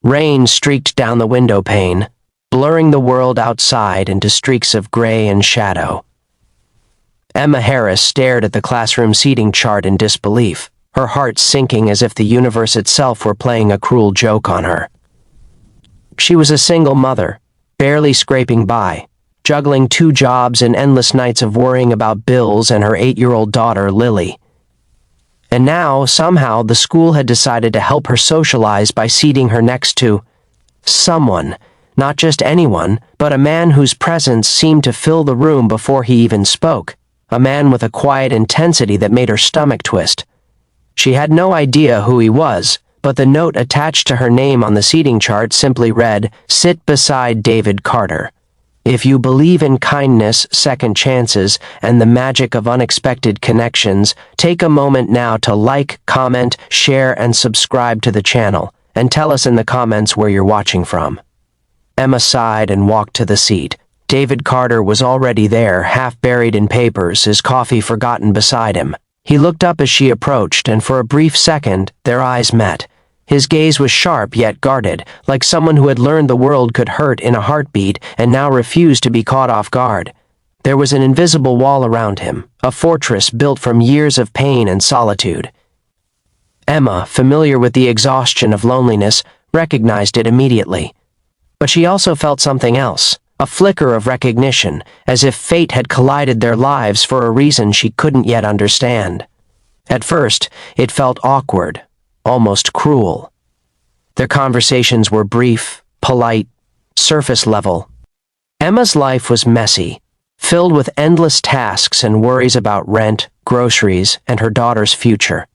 Rain streaked down the window pane, blurring the world outside into streaks of gray and shadow. Emma Harris stared at the classroom seating chart in disbelief, her heart sinking as if the universe itself were playing a cruel joke on her. She was a single mother, barely scraping by, juggling 2 jobs and endless nights of worrying about bills and her 8-year-old daughter, Lily. And now, somehow, the school had decided to help her socialize by seating her next to someone, not just anyone, but a man whose presence seemed to fill the room before he even spoke, a man with a quiet intensity that made her stomach twist. She had no idea who he was, but the note attached to her name on the seating chart simply read, "Sit beside David Carter. If you believe in kindness, second chances, and the magic of unexpected connections, take a moment now to like, comment, share, and subscribe to the channel, and tell us in the comments where you're watching from." Emma sighed and walked to the seat. David Carter was already there, half buried in papers, his coffee forgotten beside him. He looked up as she approached, and for a brief second, their eyes met. His gaze was sharp yet guarded, like someone who had learned the world could hurt in a heartbeat and now refused to be caught off guard. There was an invisible wall around him, a fortress built from years of pain and solitude. Emma, familiar with the exhaustion of loneliness, recognized it immediately. But she also felt something else, a flicker of recognition, as if fate had collided their lives for a reason she couldn't yet understand. At first, it felt awkward, almost cruel. Their conversations were brief, polite, surface level. Emma's life was messy, filled with endless tasks and worries about rent, groceries, and her daughter's future.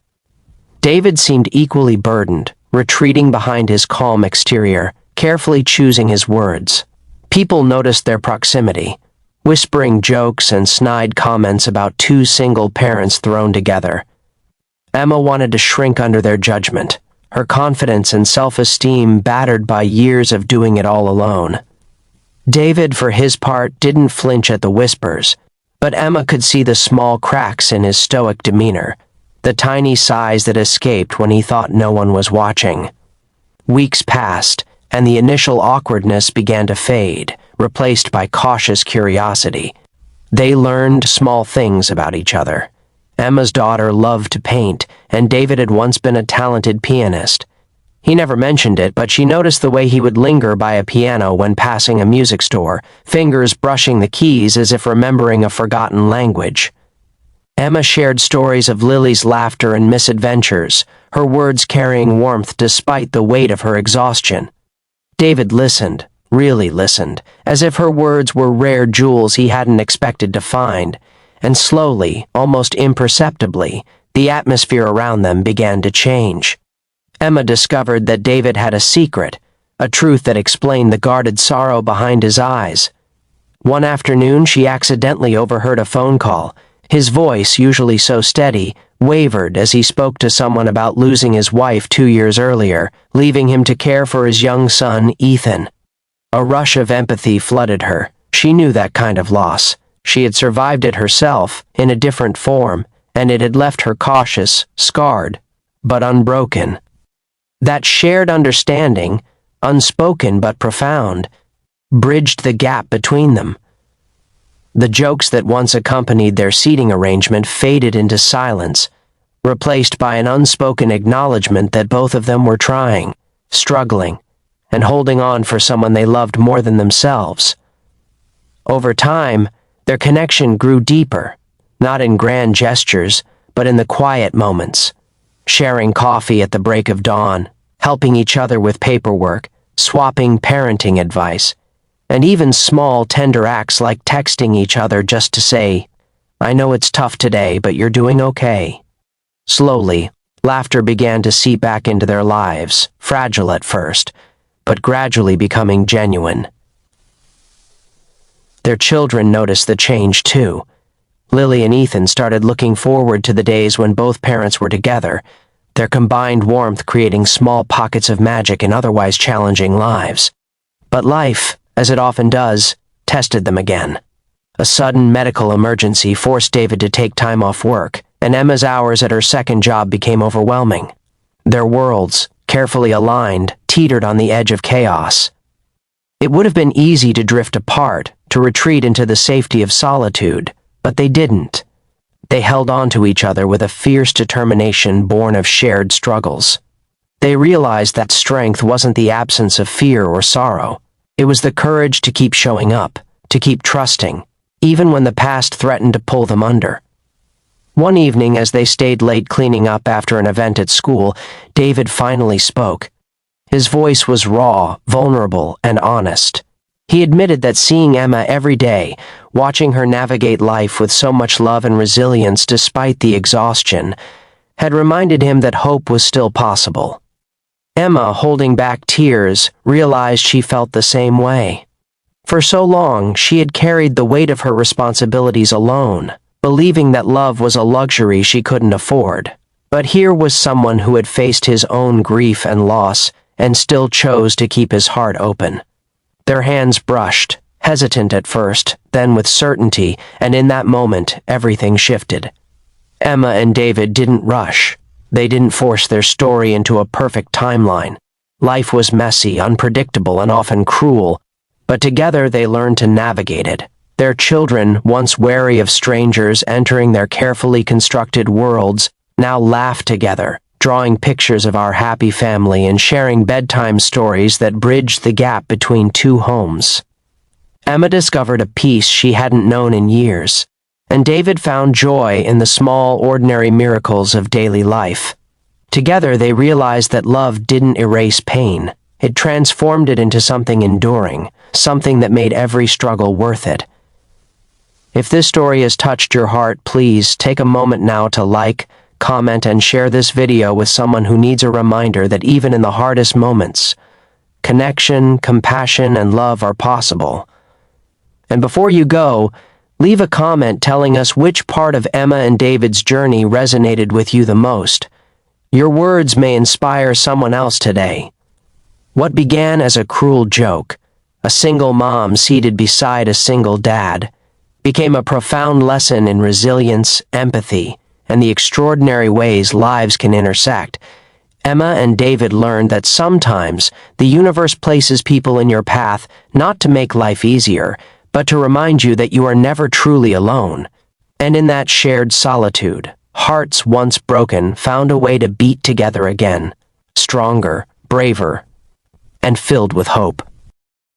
David seemed equally burdened, retreating behind his calm exterior, carefully choosing his words. People noticed their proximity, whispering jokes and snide comments about 2 single parents thrown together. Emma wanted to shrink under their judgment, her confidence and self-esteem battered by years of doing it all alone. David, for his part, didn't flinch at the whispers, but Emma could see the small cracks in his stoic demeanor, the tiny sighs that escaped when he thought no one was watching. Weeks passed, and the initial awkwardness began to fade, replaced by cautious curiosity. They learned small things about each other. Emma's daughter loved to paint, and David had once been a talented pianist. He never mentioned it, but she noticed the way he would linger by a piano when passing a music store, fingers brushing the keys as if remembering a forgotten language. Emma shared stories of Lily's laughter and misadventures, her words carrying warmth despite the weight of her exhaustion. David listened, really listened, as if her words were rare jewels he hadn't expected to find, and slowly, almost imperceptibly, the atmosphere around them began to change. Emma discovered that David had a secret, a truth that explained the guarded sorrow behind his eyes. One afternoon, she accidentally overheard a phone call. His voice, usually so steady, wavered as he spoke to someone about losing his wife 2 years earlier, leaving him to care for his young son, Ethan. A rush of empathy flooded her. She knew that kind of loss. She had survived it herself, in a different form, and it had left her cautious, scarred, but unbroken. That shared understanding, unspoken but profound, bridged the gap between them. The jokes that once accompanied their seating arrangement faded into silence, replaced by an unspoken acknowledgement that both of them were trying, struggling, and holding on for someone they loved more than themselves. Over time, their connection grew deeper, not in grand gestures, but in the quiet moments, sharing coffee at the break of dawn, helping each other with paperwork, swapping parenting advice, and even small, tender acts like texting each other just to say, "I know it's tough today, but you're doing okay." Slowly, laughter began to seep back into their lives, fragile at first, but gradually becoming genuine. Their children noticed the change too. Lily and Ethan started looking forward to the days when both parents were together, their combined warmth creating small pockets of magic in otherwise challenging lives. But life, as it often does, tested them again. A sudden medical emergency forced David to take time off work, and Emma's hours at her second job became overwhelming. Their worlds, carefully aligned, teetered on the edge of chaos. It would have been easy to drift apart, to retreat into the safety of solitude, but they didn't. They held on to each other with a fierce determination born of shared struggles. They realized that strength wasn't the absence of fear or sorrow. It was the courage to keep showing up, to keep trusting, even when the past threatened to pull them under. One evening, as they stayed late cleaning up after an event at school, David finally spoke. His voice was raw, vulnerable, and honest. He admitted that seeing Emma every day, watching her navigate life with so much love and resilience despite the exhaustion, had reminded him that hope was still possible. Emma, holding back tears, realized she felt the same way. For so long, she had carried the weight of her responsibilities alone, believing that love was a luxury she couldn't afford. But here was someone who had faced his own grief and loss and still chose to keep his heart open. Their hands brushed, hesitant at first, then with certainty, and in that moment, everything shifted. Emma and David didn't rush. They didn't force their story into a perfect timeline. Life was messy, unpredictable, and often cruel, but together they learned to navigate it. Their children, once wary of strangers entering their carefully constructed worlds, now laughed together, drawing pictures of our happy family and sharing bedtime stories that bridged the gap between two homes. Emma discovered a peace she hadn't known in years, and David found joy in the small, ordinary miracles of daily life. Together they realized that love didn't erase pain. It transformed it into something enduring, something that made every struggle worth it. If this story has touched your heart, please take a moment now to like, comment, and share this video with someone who needs a reminder that even in the hardest moments, connection, compassion, and love are possible. And before you go, leave a comment telling us which part of Emma and David's journey resonated with you the most. Your words may inspire someone else today. What began as a cruel joke, a single mom seated beside a single dad, became a profound lesson in resilience, empathy, and the extraordinary ways lives can intersect. Emma and David learned that sometimes the universe places people in your path not to make life easier, but to remind you that you are never truly alone. And in that shared solitude, hearts once broken found a way to beat together again, stronger, braver, and filled with hope.